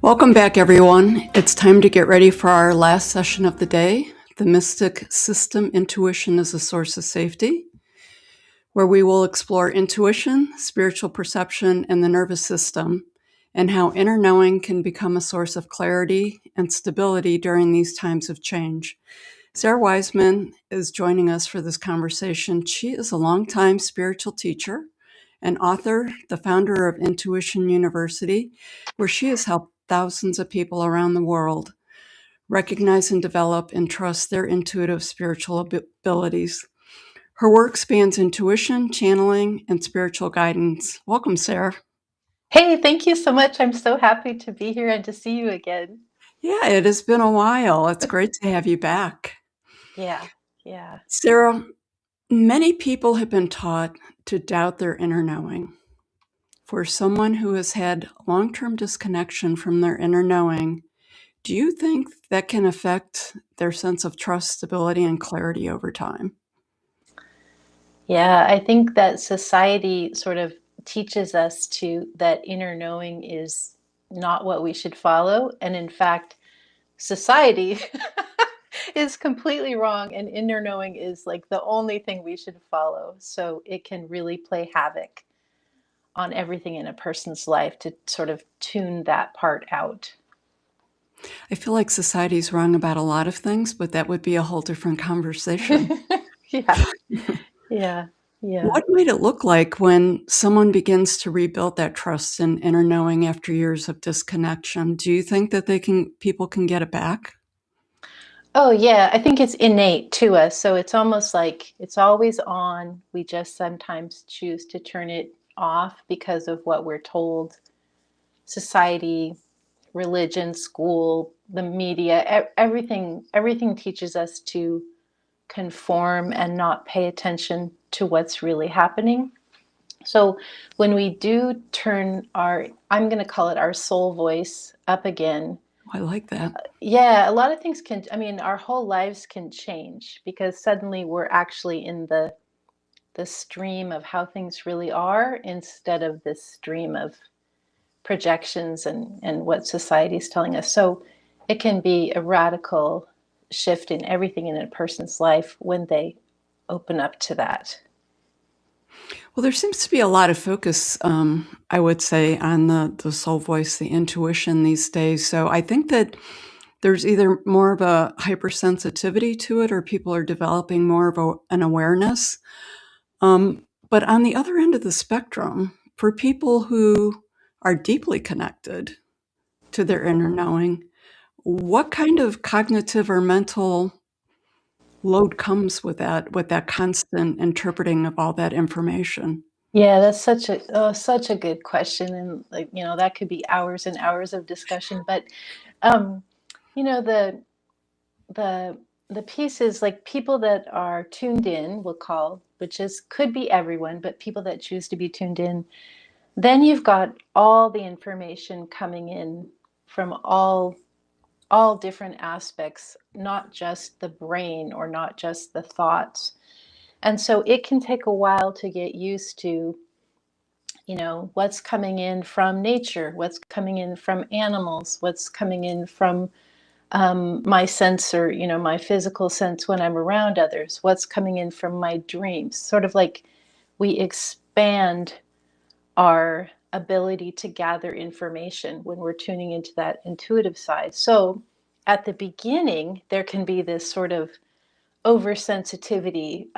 Welcome back, everyone. It's time to get ready for our last session of the day, The Mystic System Intuition as a Source of Safety, where we will explore intuition, spiritual perception, and the nervous system, and how inner knowing can become a source of clarity and stability during these times of change. Sara Wiseman is joining us for this conversation. She is a longtime spiritual teacher, an author, the founder of Intuition University, where she has helped thousands of people around the world recognize and develop and trust their intuitive spiritual abilities. Her work spans intuition, channeling, and spiritual guidance. Welcome, Sara. Hey, thank you so much. I'm so happy to be here and to see you again. Yeah, it has been a while. It's great to have you back. Yeah, yeah. Sara, many people have been taught to doubt their inner knowing. For someone who has had long-term disconnection from their inner knowing, do you think that can affect their sense of trust, stability, and clarity over time? Yeah, I think that society sort of teaches us that inner knowing is not what we should follow. And in fact, society is completely wrong, and inner knowing is like the only thing we should follow. So it can really play havoc on everything in a person's life to sort of tune that part out. I feel like society's wrong about a lot of things, but that would be a whole different conversation. Yeah, yeah, yeah. What might it look like when someone begins to rebuild that trust and inner knowing after years of disconnection? Do you think that people can get it back? Oh, yeah, I think it's innate to us. So it's almost like it's always on. We just sometimes choose to turn it off because of what we're told. Society, religion, school, the media, everything teaches us to conform and not pay attention to what's really happening. So when we do turn I'm going to call it our soul voice up again. I like that. Yeah, a lot of things I mean, our whole lives can change because suddenly we're actually in the stream of how things really are instead of this stream of projections and what society is telling us. So it can be a radical shift in everything in a person's life when they open up to that. Well, there seems to be a lot of focus, I would say, on the soul voice, the intuition these days. So I think that there's either more of a hypersensitivity to it or people are developing more of an awareness. But on the other end of the spectrum, for people who are deeply connected to their inner knowing, what kind of cognitive or mental load comes with that constant interpreting of all that information? Yeah, that's such a good question, and like that could be hours and hours of discussion. But um, you know the the piece is like people that are tuned in, we'll call, which is could be everyone, but people that choose to be tuned in. Then you've got all the information coming in from all different aspects, not just the brain or not just the thoughts. And so it can take a while to get used to what's coming in from nature, what's coming in from animals, what's coming in from my sense, or my physical sense when I'm around others, what's coming in from my dreams. Sort of like we expand our ability to gather information when we're tuning into that intuitive side. So at the beginning there can be this sort of oversensitivity,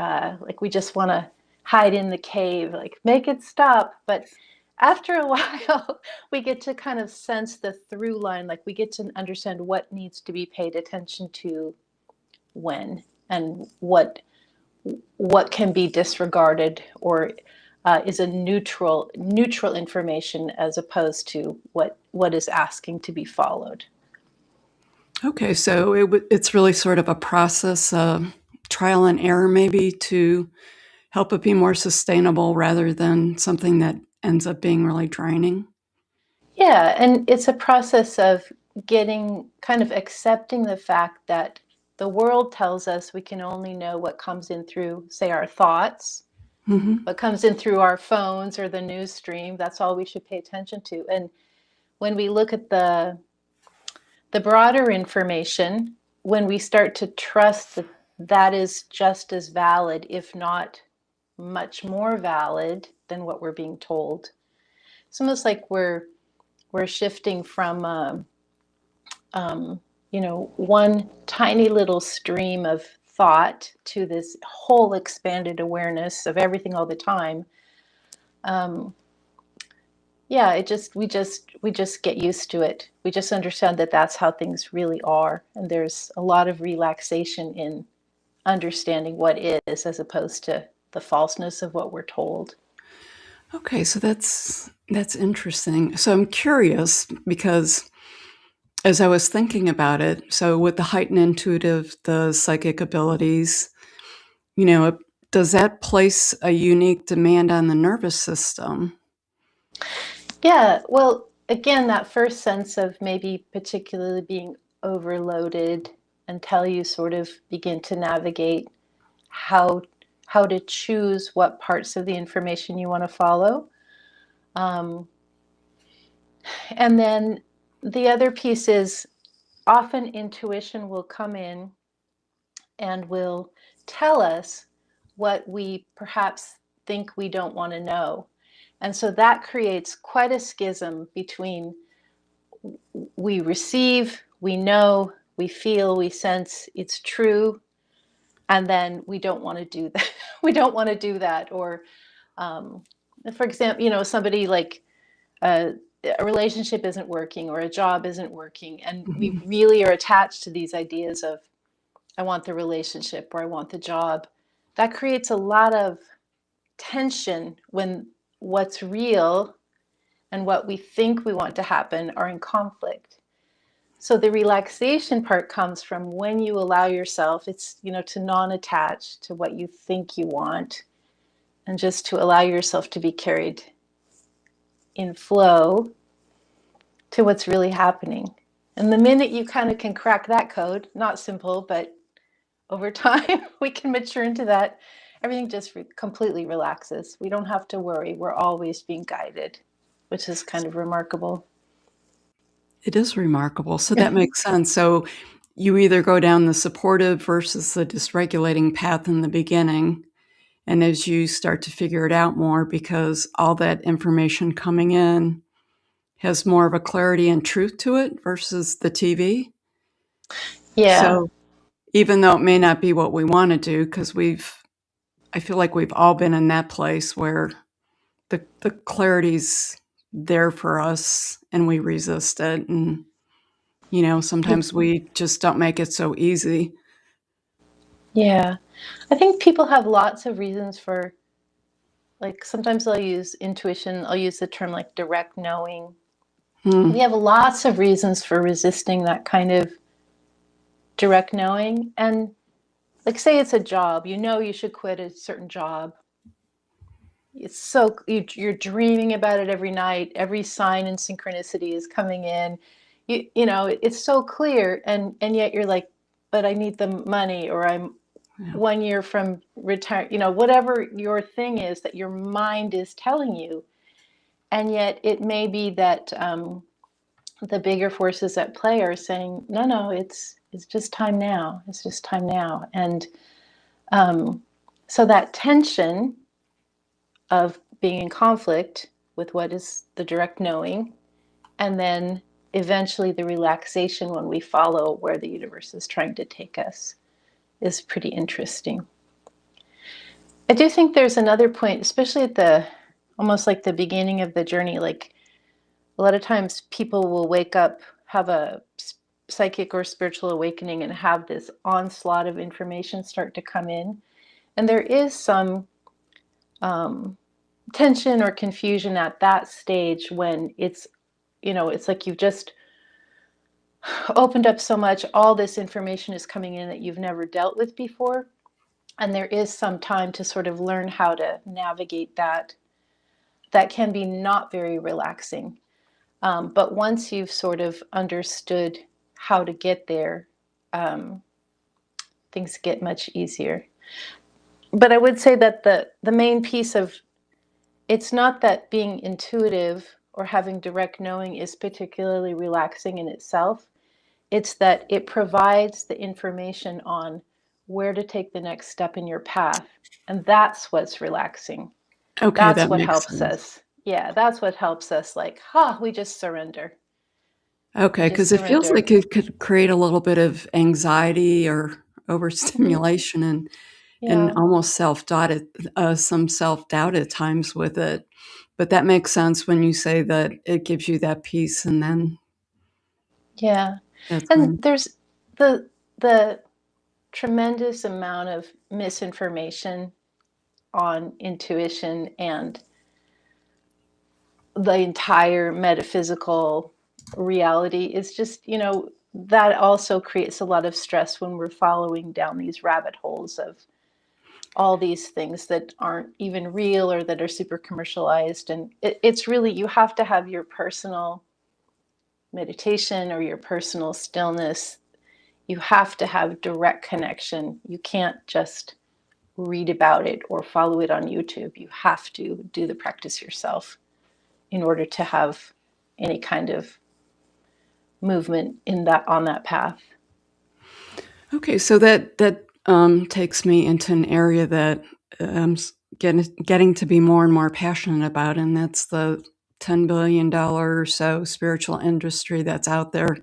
like we just want to hide in the cave, like make it stop. But after a while, we get to kind of sense the through line, like we get to understand what needs to be paid attention to when, and what can be disregarded, or is a neutral information as opposed to what is asking to be followed. Okay, so it's really sort of a process, trial and error maybe, to help it be more sustainable rather than something that ends up being really draining. Yeah, and it's a process of getting kind of accepting the fact that the world tells us we can only know what comes in through, say, our thoughts, What comes in through our phones or the news stream, that's all we should pay attention to. And when we look at the broader information, when we start to trust that that is just as valid, if not much more valid than what we're being told, it's almost like we're shifting from one tiny little stream of thought to this whole expanded awareness of everything all the time. Yeah, we just get used to it. We just understand that that's how things really are, and there's a lot of relaxation in understanding what is, as opposed to the falseness of what we're told. Okay, so that's interesting. So I'm curious because as I was thinking about it, so with the heightened intuitive, the psychic abilities, does that place a unique demand on the nervous system? Yeah, well, again, that first sense of maybe particularly being overloaded until you sort of begin to navigate how to choose what parts of the information you want to follow. Um, and then the other piece is often intuition will come in and will tell us what we perhaps think we don't want to know. And so that creates quite a schism between we receive, we know, we feel, we sense it's true, and then we don't want to do that. We don't want to do that. Or, for example, somebody like a relationship isn't working or a job isn't working, and we really are attached to these ideas of I want the relationship or I want the job. That creates a lot of tension when what's real and what we think we want to happen are in conflict. So the relaxation part comes from when you allow yourself, it's, to non-attach to what you think you want, and just to allow yourself to be carried in flow to what's really happening. And the minute you kind of can crack that code, not simple, but over time we can mature into that, everything just completely relaxes. We don't have to worry. We're always being guided, which is kind of remarkable. It is remarkable. So that makes sense. So you either go down the supportive versus the dysregulating path in the beginning. And as you start to figure it out more, because all that information coming in has more of a clarity and truth to it versus the TV. Yeah. So even though it may not be what we want to do, because I feel like we've all been in that place where the clarity's there for us and we resist it. And, sometimes we just don't make it so easy. Yeah. I think people have lots of reasons for, like, sometimes I'll use intuition, I'll use the term like direct knowing. We have lots of reasons for resisting that kind of direct knowing. And like, say it's a job, you should quit a certain job. It's so you're dreaming about it every night. Every sign and synchronicity is coming in. It's so clear, and yet you're like, but I need the money, or I'm 1 year from retire. Whatever your thing is that your mind is telling you, and yet it may be that the bigger forces at play are saying, no, it's just time now. It's just time now, and so that tension of being in conflict with what is the direct knowing, and then eventually the relaxation when we follow where the universe is trying to take us is pretty interesting. I do think there's another point, especially at the almost like the beginning of the journey. Like, a lot of times people will wake up, have a psychic or spiritual awakening, and have this onslaught of information start to come in, and there is some tension or confusion at that stage when it's like you've just opened up so much, all this information is coming in that you've never dealt with before, and there is some time to sort of learn how to navigate that. That can be not very relaxing, but once you've sort of understood how to get there, things get much easier. but I would say that the main piece of it's not that being intuitive or having direct knowing is particularly relaxing in itself. It's that it provides the information on where to take the next step in your path. And that's what's relaxing. Okay, That's that what makes helps sense. us. Yeah, that's what helps us. Like, ha, we just surrender. We Okay, just because it feels surrender. like it could create a little bit of anxiety or Hmm. overstimulation and Yeah, almost some self-doubt at times with it. But that makes sense when you say that it gives you that peace, and then yeah. that's And when. there's the tremendous amount of misinformation on intuition and the entire metaphysical reality is just, that also creates a lot of stress when we're following down these rabbit holes of all these things that aren't even real or that are super commercialized. And it's really, you have to have your personal meditation or your personal stillness. You have to have direct connection. You can't just read about it or follow it on YouTube. You have to do the practice yourself in order to have any kind of movement in that on that path. Okay, so that takes me into an area that getting to be more and more passionate about, and that's the $10 billion or so spiritual industry that's out there.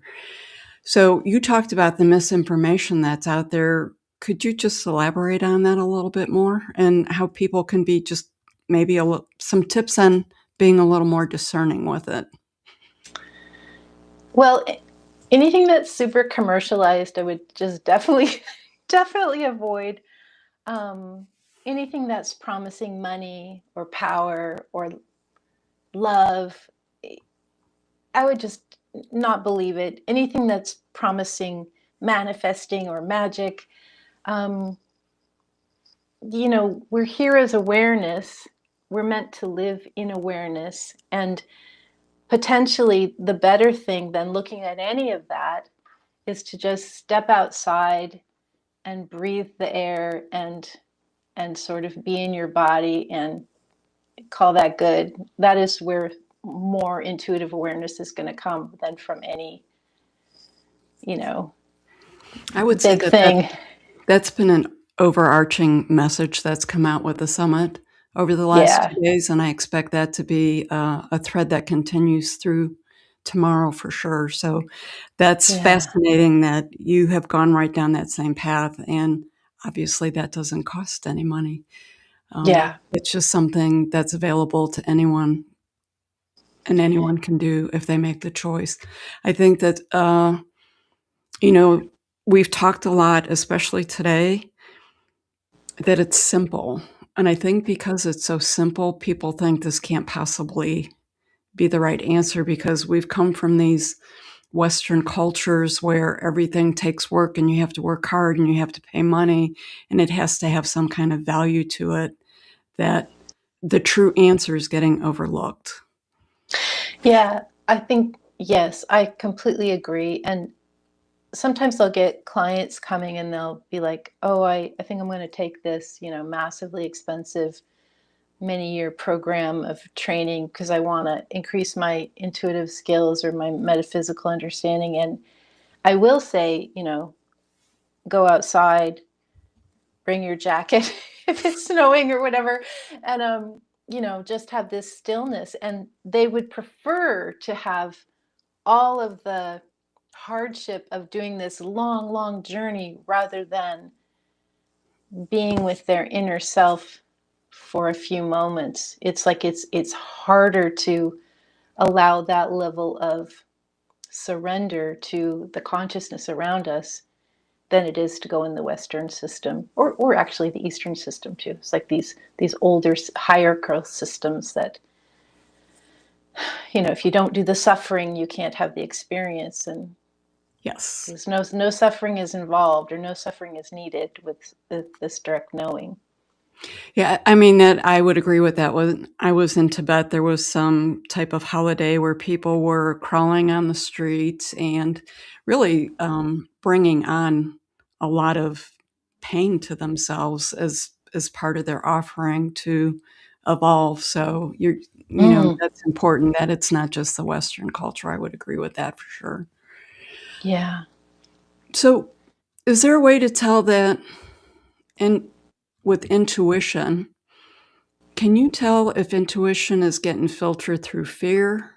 So you talked about the misinformation that's out there. Could you just elaborate on that a little bit more and how people can be just maybe some tips on being a little more discerning with it? Well, anything that's super commercialized, I would just definitely, definitely avoid. Um, Anything that's promising money or power or love, I would just not believe it. Anything that's promising manifesting or magic, um, we're here as awareness. We're meant to live in awareness. And potentially the better thing than looking at any of that is to just step outside and breathe the air and sort of be in your body and call that good. That is where more intuitive awareness is going to come than from any, you know, I would say big that thing. that's been an overarching message that's come out with the summit over the last Yeah. 2 days, and I expect that to be a thread that continues through tomorrow for sure. So that's Yeah. fascinating that you have gone right down that same path, and obviously that doesn't cost any money. Yeah. It's just something that's available to anyone, and anyone can do if they make the choice. I think that, you know, we've talked a lot, especially today, that it's simple. And I think because it's so simple, people think this can't possibly be the right answer because we've come from these Western cultures where everything takes work and you have to work hard and you have to pay money and it has to have some kind of value to it, that the true answer is getting overlooked. Yeah. I think, yes, I completely agree. And sometimes I'll get clients coming and they'll be like, oh, I think I'm going to take this, massively expensive many year program of training because I want to increase my intuitive skills or my metaphysical understanding. And I will say, go outside, bring your jacket if it's snowing or whatever, and just have this stillness. And they would prefer to have all of the hardship of doing this long, long journey rather than being with their inner self for a few moments. It's like it's harder to allow that level of surrender to the consciousness around us than it is to go in the Western system, or actually the Eastern system too. It's like these older hierarchical systems that, if you don't do the suffering, you can't have the experience, and Yes. there's no suffering is involved or no suffering is needed with this direct knowing. Yeah, I mean that I would agree with that. When I was in Tibet, there was some type of holiday where people were crawling on the streets and really bringing on a lot of pain to themselves, as as part of their offering to evolve. So that's important that it's not just the Western culture. I would agree with that for sure. Yeah. So is there a way to tell that with intuition, can you tell if intuition is getting filtered through fear,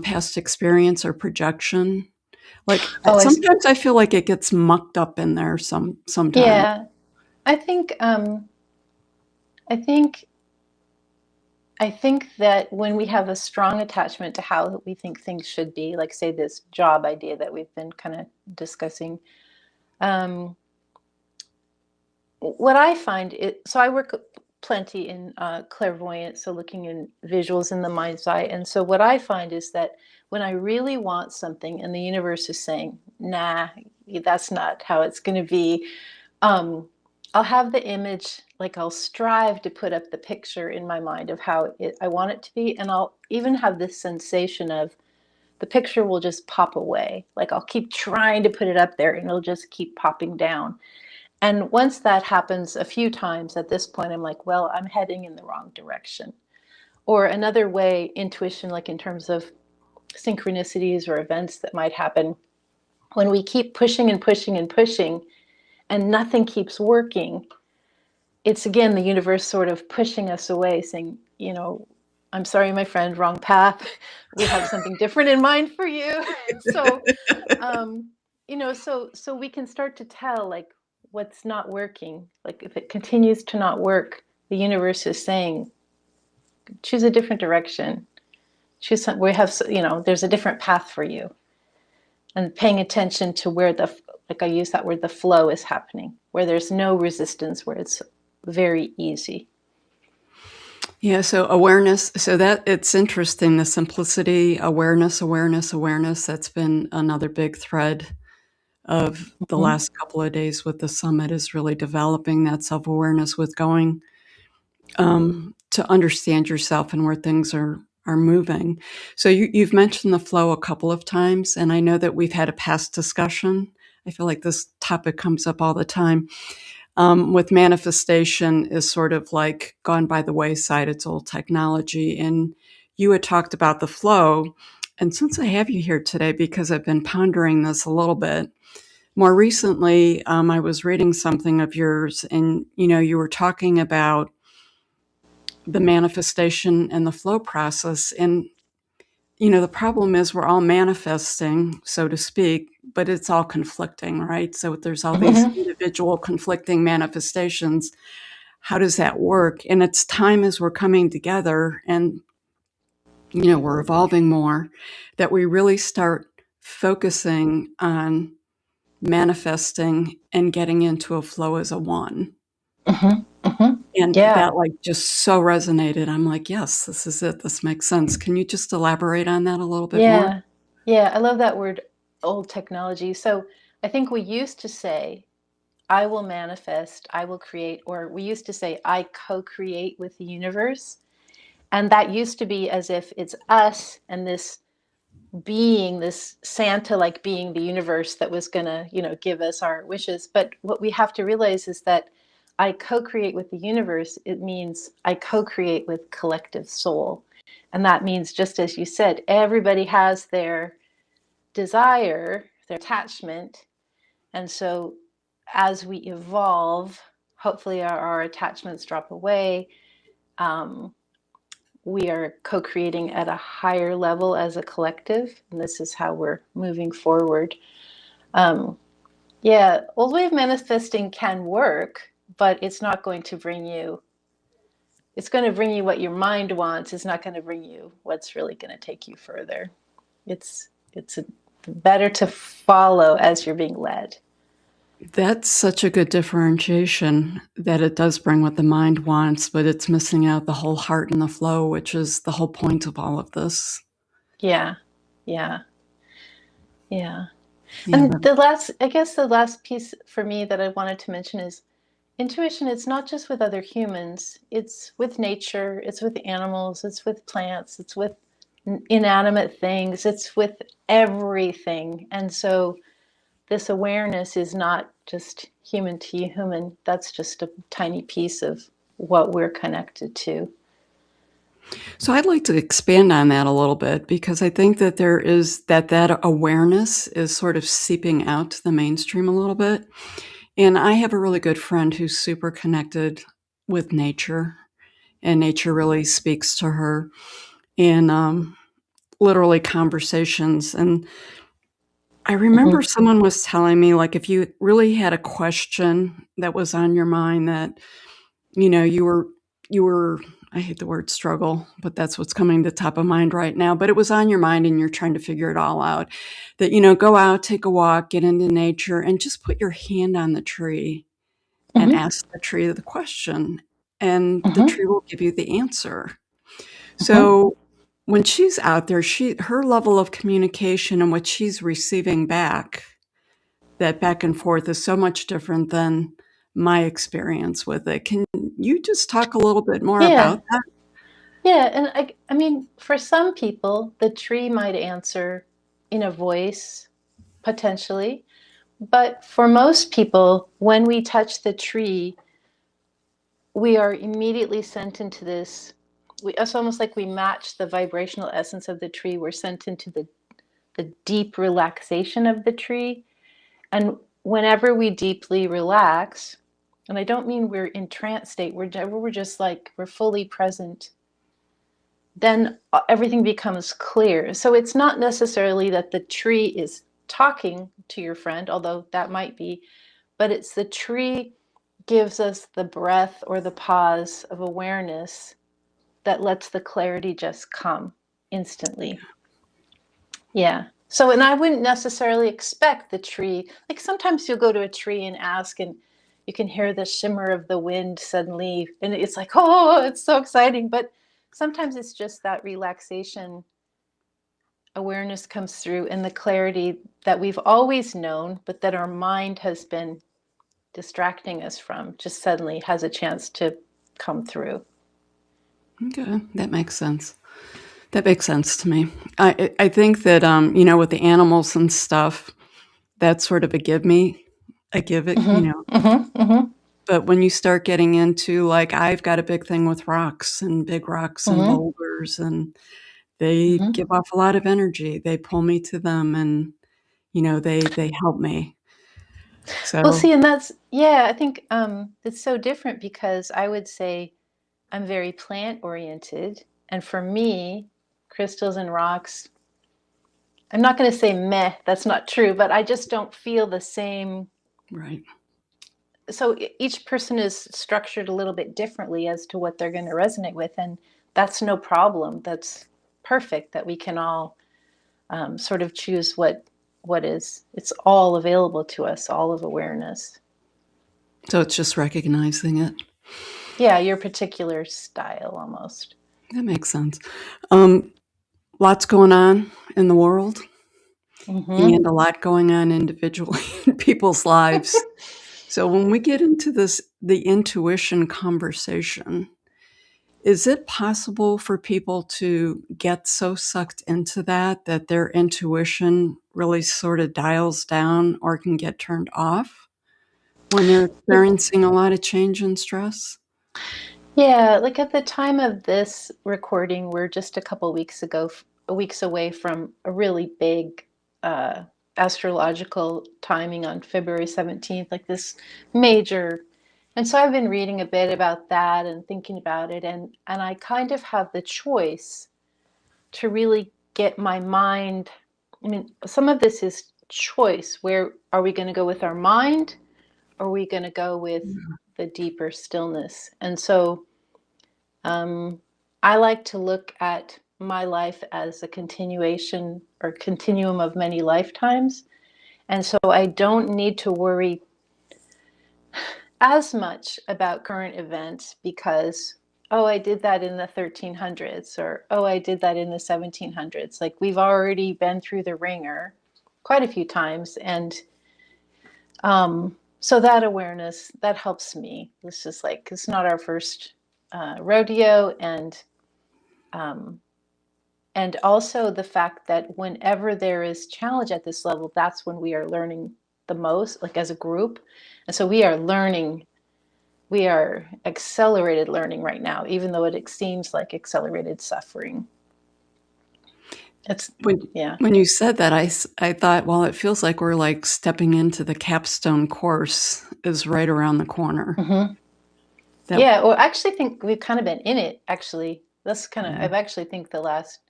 past experience, or projection? Like Oh, sometimes I feel like it gets mucked up in there sometimes. yeah. I think I think I think that when we have a strong attachment to how we think things should be, like say this job idea that we've been kind of discussing, um, what I find it. So I work plenty in clairvoyance, so looking in visuals in the mind's eye, and so what I find is that when I really want something, and the universe is saying, "Nah, that's not how it's going to be," um, I'll have the image, like I'll strive to put up the picture in my mind of how I want it to be. And I'll even have this sensation of the picture will just pop away. Like I'll keep trying to put it up there and it'll just keep popping down. And once that happens a few times at this point, I'm like, well, I'm heading in the wrong direction. Or another way, intuition, like in terms of synchronicities or events that might happen, when we keep pushing and pushing and pushing and nothing keeps working, it's again the universe sort of pushing us away, saying, I'm sorry, my friend, wrong path. We have something different in mind for you. So, so we can start to tell like what's not working. Like if it continues to not work, the universe is saying, choose a different direction. Choose some, we have, there's a different path for you. And paying attention to where like I use that word, the flow is happening, where there's no resistance, where it's very easy. Yeah, so awareness, so that it's interesting, the simplicity, awareness, that's been another big thread of the Mhm. last couple of days with the summit, is really developing that self-awareness with going to understand yourself and where things are moving. So you've mentioned the flow a couple of times, and I know that we've had a past discussion. I feel like this topic comes up all the time. With manifestation is sort of like gone by the wayside. It's old technology. And you had talked about the flow. And since I have you here today, because I've been pondering this a little bit, more recently, I was reading something of yours, and you were talking about the manifestation and the flow process. And the problem is we're all manifesting, so to speak, but it's all conflicting, right? So there's all these Mhm. individual conflicting manifestations. How does that work? And it's time as we're coming together and, we're evolving more, that we really start focusing on manifesting and getting into a flow as a one. Mhm. Mhm. And Yeah. that just so resonated. I'm like, yes, this is it. This makes sense. Can you just elaborate on that a little bit more? Yeah. Yeah. I love that word, old technology. So I think we used to say, I will manifest, I will create, or we used to say, I co create with the universe. And that used to be as if it's us and this being, this Santa like being, the universe that was going to, give us our wishes. But what we have to realize is that I co create with the universe. It means I co create with collective soul. And that means, just as you said, everybody has their desire, their attachment. And so as we evolve, hopefully our attachments drop away. Um, we are co-creating at a higher level as a collective, and this is how we're moving forward. Um, yeah, old way of manifesting can work, but it's not going to bring you. It's going to bring you what your mind wants. It's not going to bring you what's really going to take you further. It's better to follow as you're being led. That's such a good differentiation, that it does bring what the mind wants, but it's missing out the whole heart and the flow, which is the whole point of all of this. Yeah, yeah, yeah. Yeah. And the last piece for me that I wanted to mention is intuition. It's not just with other humans, it's with nature, it's with animals, it's with plants, it's with inanimate things, it's with everything. And so this awareness is not just human to human. That's just a tiny piece of what we're connected to. So I'd like to expand on that a little bit because I think that there is that awareness is sort of seeping out to the mainstream a little bit. And I have a really good friend who's super connected with nature, and nature really speaks to her in literally conversations. And I remember Mm-hmm. someone was telling me, like, if you really had a question that was on your mind that, you were, I hate the word struggle, but that's what's coming to top of mind right now. But it was on your mind and you're trying to figure it all out. That, go out, take a walk, get into nature, and just put your hand on the tree and Mm-hmm. ask the tree the question, and the Mm-hmm. tree will give you the answer. Mm-hmm. So when she's out there, her level of communication and what she's receiving back, that back and forth is so much different than my experience with it. Can you just talk a little bit more Yeah. about that? Yeah. And I mean, for some people, the tree might answer in a voice, potentially. But for most people, when we touch the tree, we are immediately sent into this. It's almost like we match the vibrational essence of the tree. We're sent into the deep relaxation of the tree. And whenever we deeply relax, and I don't mean we're in trance state, we're just like we're fully present, then everything becomes clear. So it's not necessarily that the tree is talking to your friend, although that might be, but it's the tree gives us the breath or the pause of awareness that lets the clarity just come instantly. Yeah. So, and I wouldn't necessarily expect the tree, like sometimes you'll go to a tree and ask, and you can hear the shimmer of the wind suddenly, and it's like, oh, it's so exciting. But sometimes it's just that relaxation awareness comes through and the clarity that we've always known, but that our mind has been distracting us from, just suddenly has a chance to come through. Okay, that makes sense. That makes sense to me. I think that, with the animals and stuff, that's sort of a give it, Mm-hmm. Mm-hmm. Mm-hmm. but when you start getting into, like, I've got a big thing with rocks and big rocks and Mm-hmm. boulders, and they Mm-hmm. give off a lot of energy. They pull me to them, and, they help me. Well, So see, and that's, yeah, I think it's so different because I would say I'm very plant oriented. And for me, crystals and rocks, I'm not going to say meh, that's not true, but I just don't feel the same. right. So each person is structured a little bit differently as to what they're going to resonate with. And that's no problem. That's perfect that we can all sort of choose what is, it's all available to us, all of awareness. So it's just recognizing it. Yeah, your particular style almost. That makes sense. Um, Lots going on in the world Mm-hmm. and a lot going on individually in people's lives. So when we get into the intuition conversation, is it possible for people to get so sucked into that their intuition really sort of dials down or can get turned off when they're experiencing a lot of change and stress? Yeah, like at the time of this recording, we're just a couple weeks away from a really big uh, astrological timing on February 17th, like this major. And so I've been reading a bit about that and thinking about it, and I kind of have the choice to really get my mind. I mean, some of this is choice. Where are we going to go with our mind? Or are we going to go with the deeper stillness? And so um, I like to look at my life as a continuation or continuum of many lifetimes. And so I don't need to worry as much about current events because, oh, I did that in the 1300s, or oh, I did that in the 1700s. Like we've already been through the ringer quite a few times. And so that awareness, that helps me. It's just like, it's not our first rodeo. Um, and also the fact that whenever there is challenge at this level, that's when we are learning the most, like as a group. And so we are learning, we are accelerated learning right now, even though it seems like accelerated suffering. It's, When yeah. when you said that, I thought, well, it feels like we're like stepping into the capstone course is right around the corner. Mm-hmm. That Yeah, well, I actually think we've kind of been in it, actually. That's kind of, mm, I've actually think the last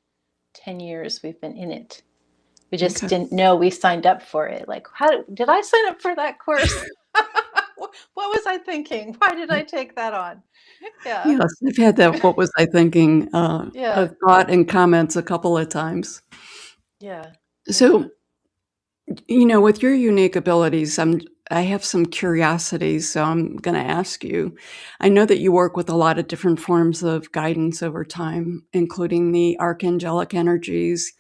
10 years we've been in it. We just okay. didn't know we signed up for it. Like, how did I sign up for that course? What was I thinking? Why did I take that on? Yeah. Yes, I've had that "what was I thinking," Yeah. thought and comments a couple of times. Yeah. Yeah. So, with your unique abilities, I have some curiosities, so I'm gonna ask you. I know that you work with a lot of different forms of guidance over time, including the archangelic energies,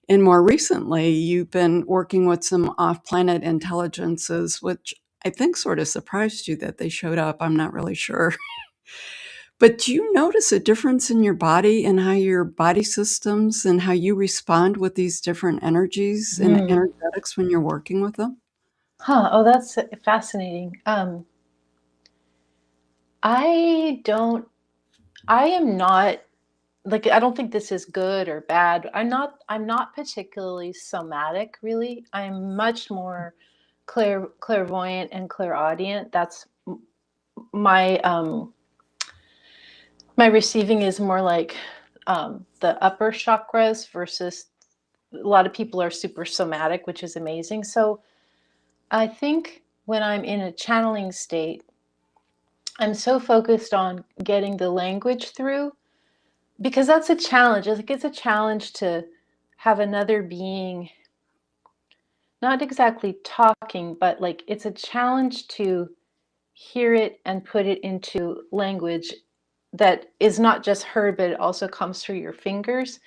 and more recently, you've been working with some off-planet intelligences, which I think sort of surprised you that they showed up, I'm not really sure. But do you notice a difference in your body and how your body systems and how you respond with these different energies and Hmm. energetics when you're working with them? Huh. Oh, that's fascinating. I don't, I am not like, I don't think this is good or bad. I'm not particularly somatic, really. I'm much more clairvoyant and clairaudient. That's my my receiving is more like the upper chakras versus a lot of people are super somatic, which is amazing. So I think when I'm in a channeling state, I'm so focused on getting the language through because that's a challenge. It's a challenge to have another being not exactly talking, but like it's a challenge to hear it and put it into language that is not just heard, but it also comes through your fingers.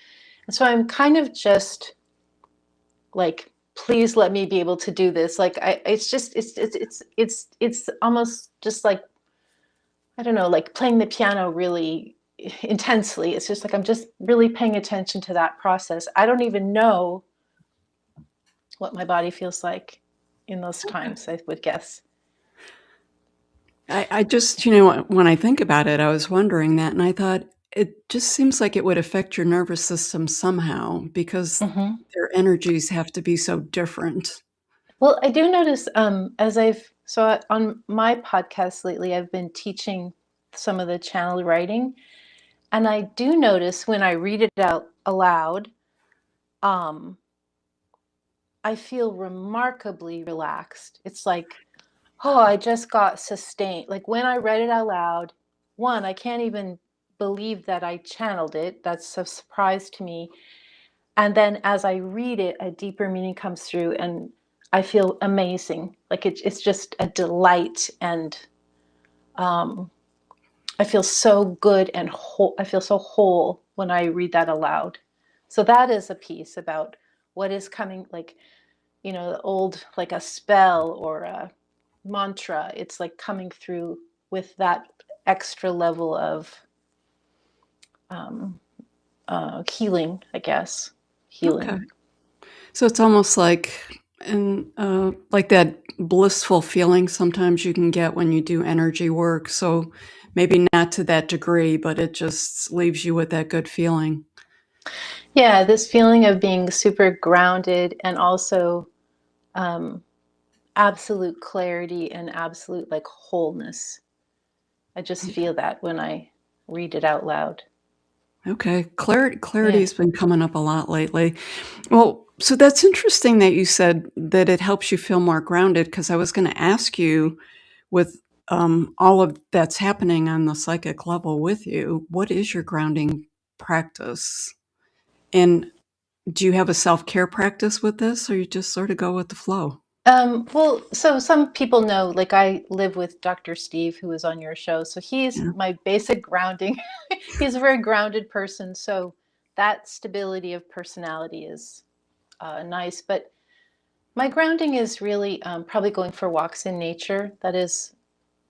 And so I'm kind of just like, please let me be able to do this. Like it's just, it's almost just like, I don't know, like playing the piano really intensely. It's just like, I'm just really paying attention to that process. I don't even know what my body feels like in those times, I would guess. I just, when I think about it, I was wondering that, and I thought it just seems like it would affect your nervous system somehow because Hmm. their energies have to be so different. Well, I do notice as on my podcast lately, I've been teaching some of the channel writing, and I do notice when I read it out aloud, um, I feel remarkably relaxed. It's like, oh, I just got sustained. Like when I read it out loud, one, I can't even believe that I channeled it. That's a surprise to me. And then as I read it, a deeper meaning comes through and I feel amazing. Like it's just a delight. And um, I feel so good and whole. I feel so whole when I read that aloud. So that is a piece about what is coming, like, the old, like a spell or a mantra. It's like coming through with that extra level of um, healing, I guess. Okay. Healing. So it's almost like that blissful feeling sometimes you can get when you do energy work. So maybe not to that degree, but it just leaves you with that good feeling. Yeah, this feeling of being super grounded and also um, absolute clarity and absolute like wholeness. I just feel that when I read it out loud. Okay. Clarity Yeah. has been coming up a lot lately. Well, so that's interesting that you said that it helps you feel more grounded because I was going to ask you with all of that's happening on the psychic level with you, what is your grounding practice? And do you have a self-care practice with this or you just sort of go with the flow? Well, so some people know, like I live with Dr. Steve, who was on your show. So he's Yeah. my basic grounding. He's a very grounded person. So that stability of personality is nice. But my grounding is really probably going for walks in nature. That is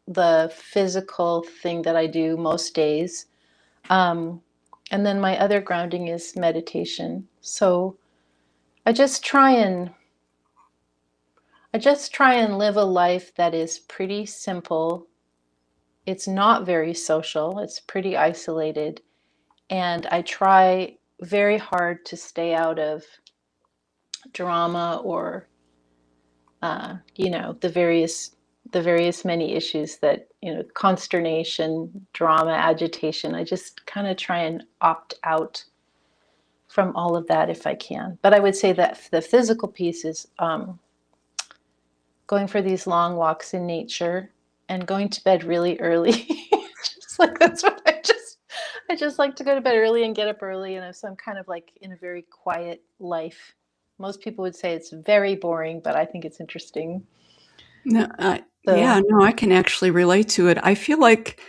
the physical thing that I do most days. Um, and then my other grounding is meditation. So I just try and I just try and live a life that is pretty simple. It's not very social, it's pretty isolated. And I try very hard to stay out of drama or, the various many issues that, consternation, drama, agitation. I just kind of try and opt out from all of that if I can. But I would say that the physical piece is going for these long walks in nature and going to bed really early. Just like that's what I just like to go to bed early and get up early, and so I'm kind of like in a very quiet life. Most people would say it's very boring, but I think it's interesting. No, yeah, So, no, I can actually relate to it. I feel like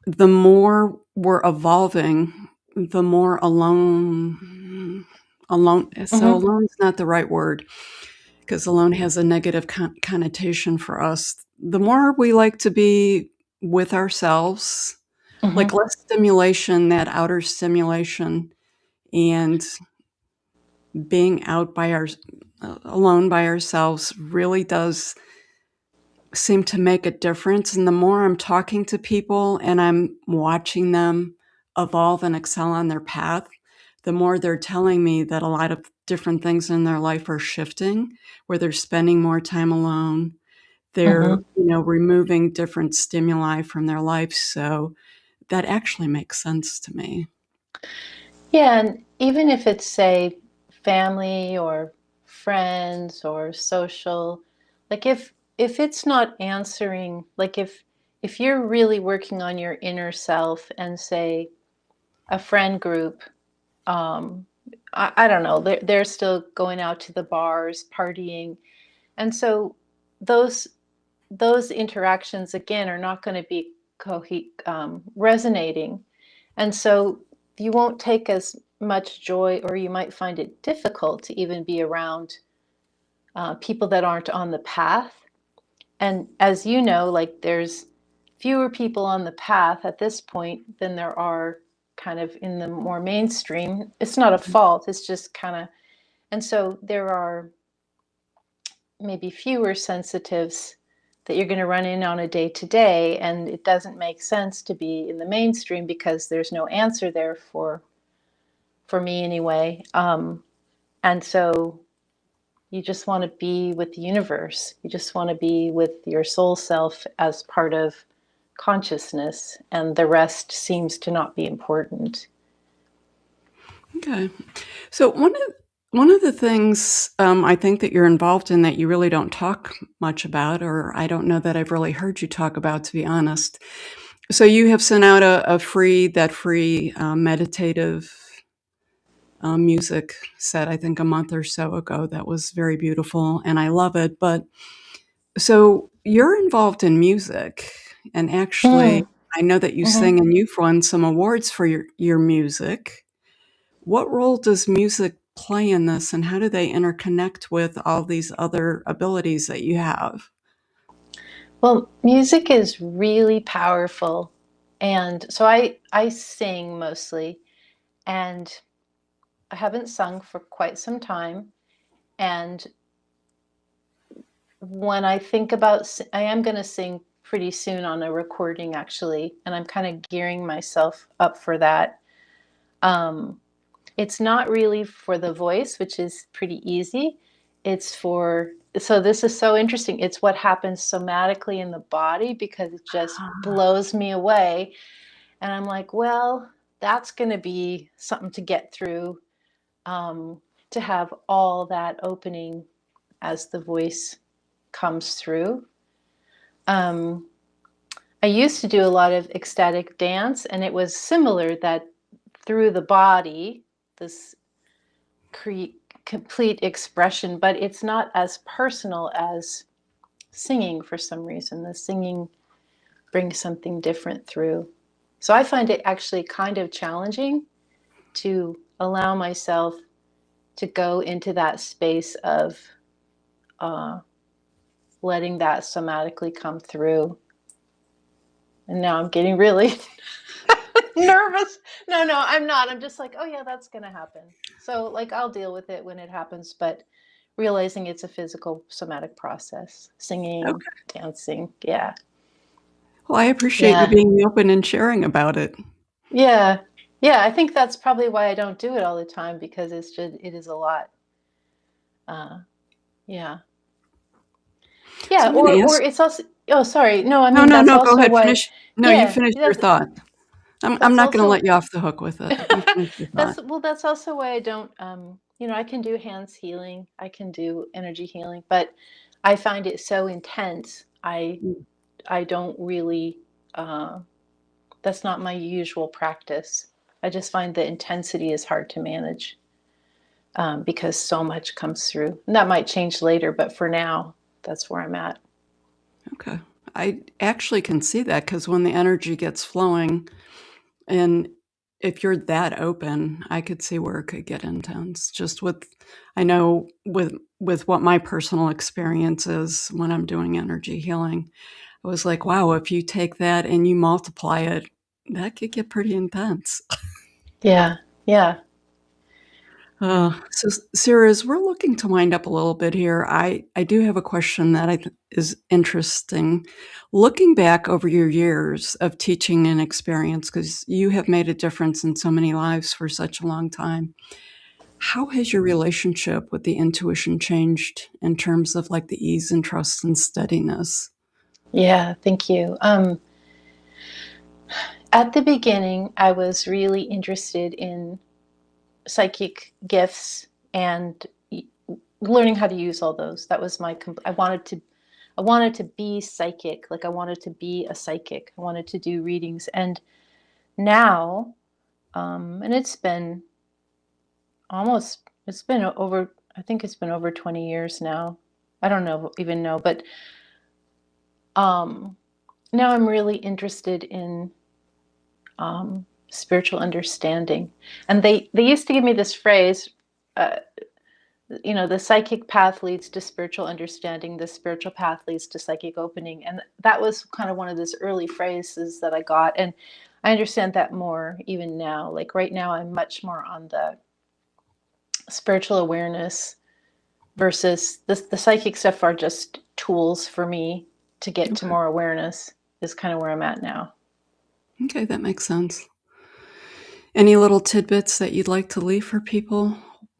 the more we're evolving, the more alone. So mhm, alone is not the right word because alone has a negative connotation for us. The more we like to be with ourselves, like mhm. less stimulation, that outer stimulation, and being out by our alone by ourselves really does seem to make a difference. And the more I'm talking to people and I'm watching them evolve and excel on their path, the more they're telling me that a lot of different things in their life are shifting, where they're spending more time alone. They're, Mhm. removing different stimuli from their life. So that actually makes sense to me. Yeah, and even if it's, say, family or friends or social, like if it's not answering, like if you're really working on your inner self and say a friend group, um, I don't know, they're still going out to the bars, partying, and so those those interactions again are not going to be resonating. And so you won't take as much joy, or you might find it difficult to even be around people that aren't on the path. And as you know, like there's fewer people on the path at this point than there are kind of in the more mainstream. It's not a fault, it's just kind of, and so there are maybe fewer sensitives that you're going to run in on a day to day, and it doesn't make sense to be in the mainstream because there's no answer there for me anyway. And so you just want to be with the universe. You just want to be with your soul self as part of consciousness, and the rest seems to not be important. Okay. So one of the things I think that you're involved in that you really don't talk much about, or I don't know that I've really heard you talk about, to be honest. So you have sent out a free meditative music set, I think a month or so ago. That was very beautiful, and I love it. But so you're involved in music, and actually, Mm, I know that you hmm sing, and you've won some awards for your music. What role does music play in this, and how do they interconnect with all these other abilities that you have? Well, music is really powerful. And so I sing mostly, and I haven't sung for quite some time. And when I think about, I am going to sing pretty soon on a recording actually, and I'm kind of gearing myself up for that. Um, it's not really for the voice, which is pretty easy. It's for, so this is so interesting. It's what happens somatically in the body because it just blows me away. And I'm like, well, that's going to be something to get through, um, to have all that opening as the voice comes through. Um, I used to do a lot of ecstatic dance, and it was similar that through the body, this complete expression, but it's not as personal as singing for some reason. The singing brings something different through. So I find it actually kind of challenging to allow myself to go into that space of uh, letting that somatically come through. And now I'm getting really nervous. No, no, I'm not. I'm just like, oh yeah, that's gonna happen. So like I'll deal with it when it happens. But realizing it's a physical somatic process. Singing, Okay. dancing. Yeah. Well, I appreciate you Yeah. being open and sharing about it. Yeah. Yeah. I think that's probably why I don't do it all the time, because it is a lot. Uh, yeah. So Yeah. I'm going to Or ask. it's also, oh, sorry. No, I No, mean, no, that's no. Go also ahead. why, Finish. No, you yeah, finish your thought. I'm that's not going to let also, you off the hook with it. You finish your thought. that's also why I don't, I can do hands healing, I can do energy healing, but I find it so intense. Mm. I don't really, uh, that's not my usual practice. I just find the intensity is hard to manage, because so much comes through. And that might change later, but for now, that's where I'm at. Okay. I actually can see that because when the energy gets flowing, and if you're that open, I could see where it could get intense. Just with, I know with what my personal experience is when I'm doing energy healing, I was like, wow, if you take that and you multiply it, that could get pretty intense. Yeah. Yeah. Yeah. So, Sarah, as we're looking to wind up a little bit here, I do have a question that is interesting. Looking back over your years of teaching and experience, because you have made a difference in so many lives for such a long time, how has your relationship with the intuition changed in terms of like the ease and trust and steadiness? Yeah. Thank you. At the beginning, I was really interested in psychic gifts and learning how to use all those. That was I wanted to be psychic. Like I wanted to be a psychic. I wanted to do readings. And now, and it's been over, I think it's been over 20 years now. I don't even know, but um, now I'm really interested in spiritual understanding. And they used to give me this phrase, uh, the psychic path leads to spiritual understanding, the spiritual path leads to psychic opening. And that was kind of one of those early phrases that I got. And I understand that more even now. Like right now, I'm much more on the spiritual awareness versus the psychic stuff are just tools for me to get to Okay. more awareness, is kind of where I'm at now. Okay, that makes sense. Any little tidbits that you'd like to leave for people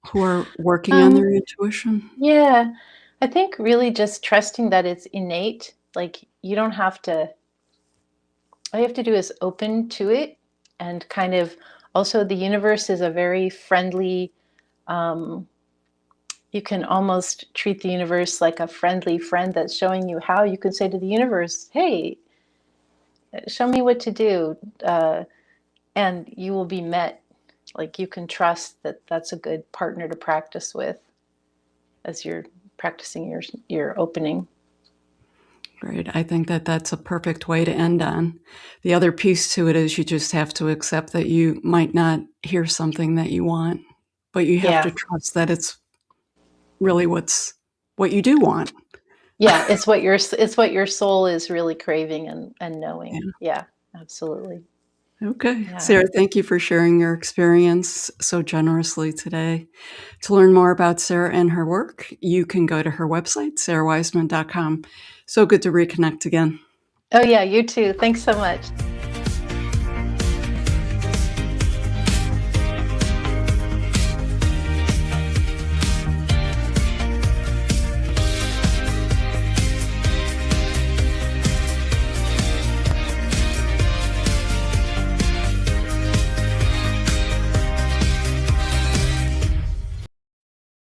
who are working on their Um, intuition? yeah, I think really just trusting that it's innate. Like you don't have to, all you have to do is open to it, and kind of, also the universe is a very friendly, um, you can almost treat the universe like a friendly friend that's showing you how. You can say to the universe, hey, show me what to do, and you will be met. Like you can trust that that's a good partner to practice with as you're practicing your opening. Great. I think that that's a perfect way to end on. The other piece to it is you just have to accept that you might not hear something that you want, but you have to Yeah. trust that it's really what you do want. Yeah, it's what your soul is really craving and knowing. Yeah. Yeah, absolutely. Okay. Yeah. Sarah, thank you for sharing your experience so generously today. To learn more about Sarah and her work, you can go to her website, sarawiseman.com. So good to reconnect again. Oh yeah, you too. Thanks so much.